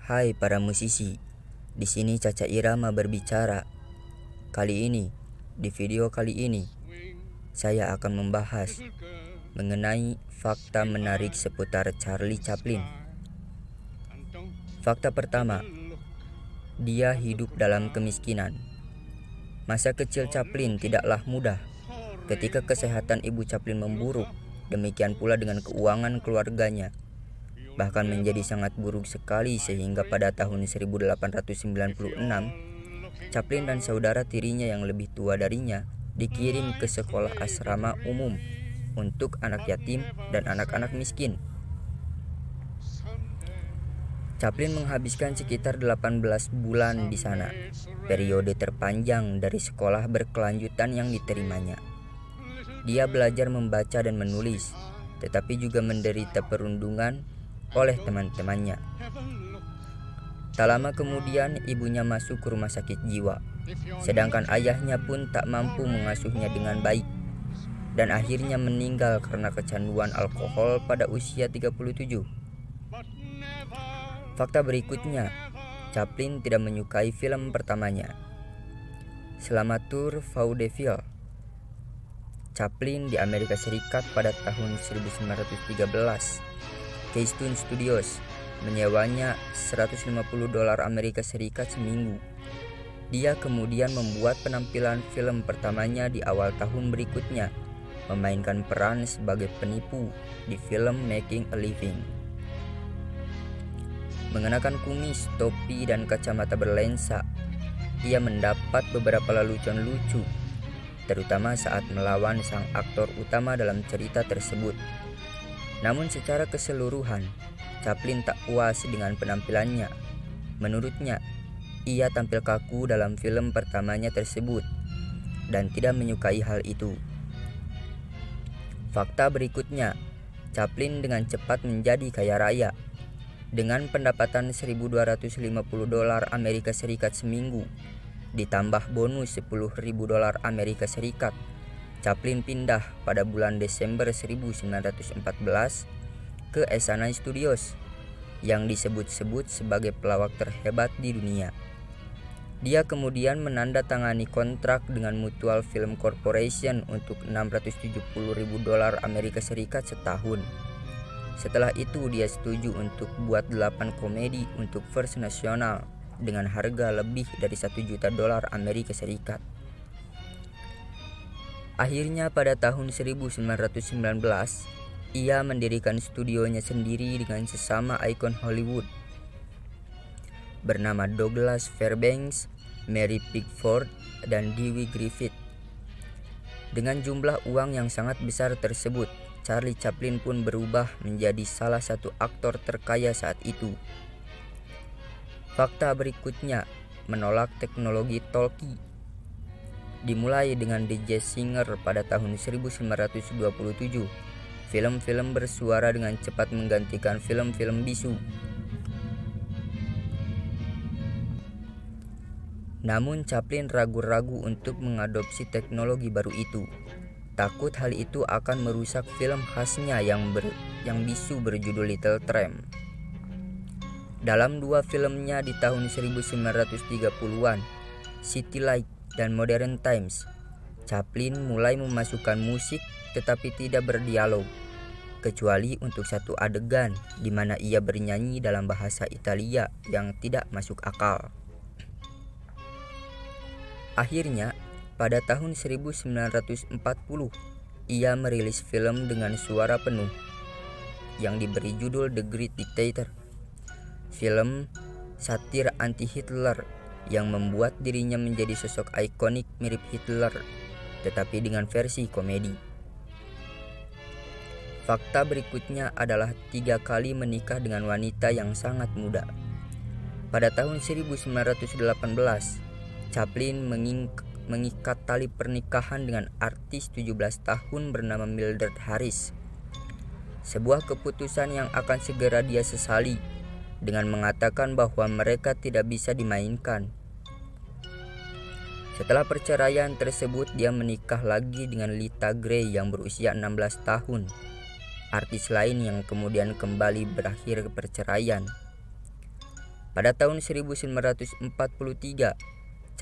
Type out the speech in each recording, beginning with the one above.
Hai para musisi, di sini Caca Irama berbicara. Di video kali ini, saya akan membahas mengenai fakta menarik seputar Charlie Chaplin. Fakta pertama, dia hidup dalam kemiskinan. Masa kecil Chaplin tidaklah mudah. Ketika kesehatan ibu Chaplin memburuk, demikian pula dengan keuangan keluarganya. Bahkan menjadi sangat buruk sekali sehingga pada tahun 1896, Chaplin dan saudara tirinya yang lebih tua darinya dikirim ke sekolah asrama umum untuk anak yatim dan anak-anak miskin. Chaplin menghabiskan sekitar 18 bulan di sana, periode terpanjang dari sekolah berkelanjutan yang diterimanya. Dia belajar membaca dan menulis, tetapi juga menderita perundungan oleh teman-temannya. Tak lama kemudian ibunya masuk ke rumah sakit jiwa, sedangkan ayahnya pun tak mampu mengasuhnya dengan baik dan akhirnya meninggal karena kecanduan alkohol pada usia 37. Fakta berikutnya, Chaplin tidak menyukai film pertamanya. Selama tur vaudeville Chaplin di Amerika Serikat pada tahun 1913, Keystone Studios menyewanya $150 Amerika Serikat seminggu. Dia kemudian membuat penampilan film pertamanya di awal tahun berikutnya, memainkan peran sebagai penipu di film Making a Living. Mengenakan kumis, topi, dan kacamata berlensa, ia mendapat beberapa lelucon lucu, terutama saat melawan sang aktor utama dalam cerita tersebut. Namun secara keseluruhan, Chaplin tak puas dengan penampilannya. Menurutnya, ia tampil kaku dalam film pertamanya tersebut dan tidak menyukai hal itu. Fakta berikutnya, Chaplin dengan cepat menjadi kaya raya. Dengan pendapatan $1.250 Amerika Serikat seminggu, ditambah bonus $10.000 Amerika Serikat, Chaplin pindah pada bulan Desember 1914 ke Essanay Studios yang disebut-sebut sebagai pelawak terhebat di dunia. Dia kemudian menandatangani kontrak dengan Mutual Film Corporation untuk $670.000 Amerika Serikat setahun. Setelah itu dia setuju untuk buat 8 komedi untuk First National dengan harga lebih dari $1 juta Amerika Serikat. Akhirnya pada tahun 1919, ia mendirikan studionya sendiri dengan sesama ikon Hollywood bernama Douglas Fairbanks, Mary Pickford, dan Dewey Griffith. Dengan jumlah uang yang sangat besar tersebut, Charlie Chaplin pun berubah menjadi salah satu aktor terkaya saat itu. Fakta berikutnya, menolak teknologi talkie. Dimulai dengan The Jazz Singer pada tahun 1927, film-film bersuara dengan cepat menggantikan film-film bisu. Namun Chaplin ragu-ragu untuk mengadopsi teknologi baru itu. Takut hal itu akan merusak film khasnya yang bisu berjudul Little Tramp. Dalam dua filmnya di tahun 1930-an, City Lights dan Modern Times, Chaplin mulai memasukkan musik tetapi tidak berdialog, kecuali untuk satu adegan di mana ia bernyanyi dalam bahasa Italia yang tidak masuk akal. Akhirnya, pada tahun 1940, ia merilis film dengan suara penuh yang diberi judul The Great Dictator, film satir anti-Hitler yang membuat dirinya menjadi sosok ikonik mirip Hitler, tetapi dengan versi komedi. Fakta berikutnya adalah 3 kali menikah dengan wanita yang sangat muda. Pada tahun 1918, Chaplin mengikat tali pernikahan dengan artis 17 tahun bernama Mildred Harris. Sebuah keputusan yang akan segera dia sesali dengan mengatakan bahwa mereka tidak bisa dimainkan. Setelah perceraian tersebut, dia menikah lagi dengan Lita Grey yang berusia 16 tahun, artis lain yang kemudian kembali berakhir perceraian. Pada tahun 1943,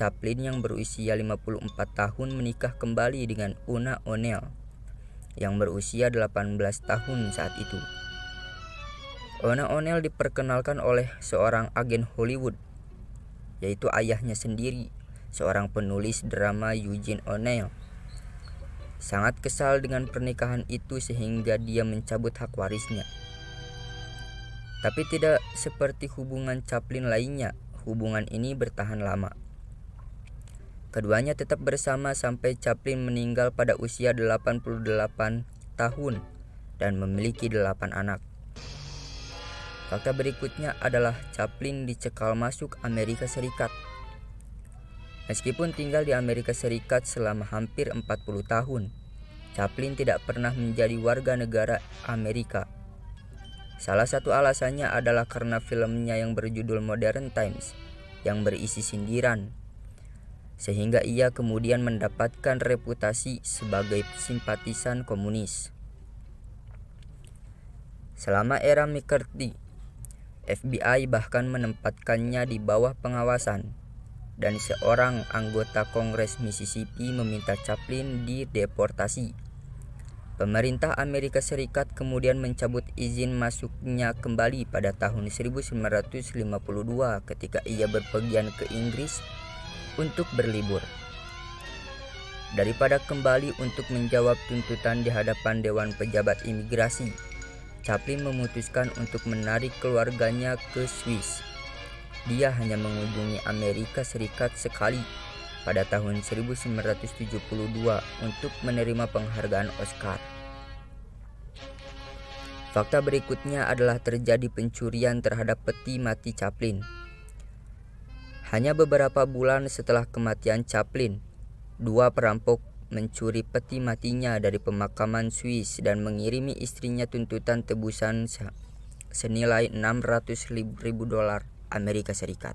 Chaplin yang berusia 54 tahun menikah kembali dengan Una O'Neill yang berusia 18 tahun saat itu. Una O'Neill diperkenalkan oleh seorang agen Hollywood, yaitu ayahnya sendiri, seorang penulis drama Eugene O'Neill. Sangat kesal dengan pernikahan itu sehingga dia mencabut hak warisnya. Tapi tidak seperti hubungan Chaplin lainnya, hubungan ini bertahan lama. Keduanya tetap bersama sampai Chaplin meninggal pada usia 88 tahun dan memiliki 8 anak. Fakta berikutnya adalah Chaplin dicekal masuk Amerika Serikat. Meskipun tinggal di Amerika Serikat selama hampir 40 tahun, Chaplin tidak pernah menjadi warga negara Amerika. Salah satu alasannya adalah karena filmnya yang berjudul Modern Times yang berisi sindiran, sehingga ia kemudian mendapatkan reputasi sebagai simpatisan komunis. Selama era McCarthy, FBI bahkan menempatkannya di bawah pengawasan, dan seorang anggota Kongres Mississippi meminta Chaplin dideportasi. Pemerintah Amerika Serikat kemudian mencabut izin masuknya kembali pada tahun 1952 ketika ia berpergian ke Inggris untuk berlibur. Daripada kembali untuk menjawab tuntutan di hadapan Dewan Pejabat Imigrasi, Chaplin memutuskan untuk menarik keluarganya ke Swiss. Dia hanya mengunjungi Amerika Serikat sekali pada tahun 1972 untuk menerima penghargaan Oscar. Fakta berikutnya adalah terjadi pencurian terhadap peti mati Chaplin. Hanya beberapa bulan setelah kematian Chaplin, 2 perampok mencuri peti matinya dari pemakaman Swiss dan mengirimi istrinya tuntutan tebusan senilai $600.000 Amerika Serikat.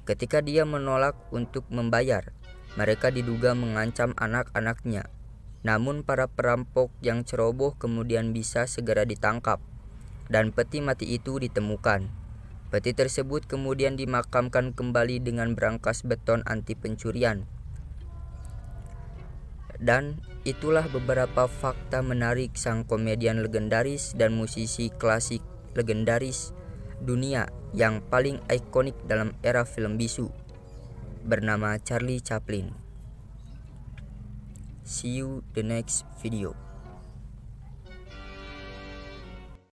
Ketika dia menolak untuk membayar, mereka diduga mengancam anak-anaknya. Namun para perampok yang ceroboh kemudian bisa segera ditangkap dan peti mati itu ditemukan. Peti tersebut kemudian dimakamkan kembali dengan brankas beton anti pencurian. Dan itulah beberapa fakta menarik sang komedian legendaris dan musisi klasik legendaris dunia yang paling ikonik dalam era film bisu, bernama Charlie Chaplin. See you the next video.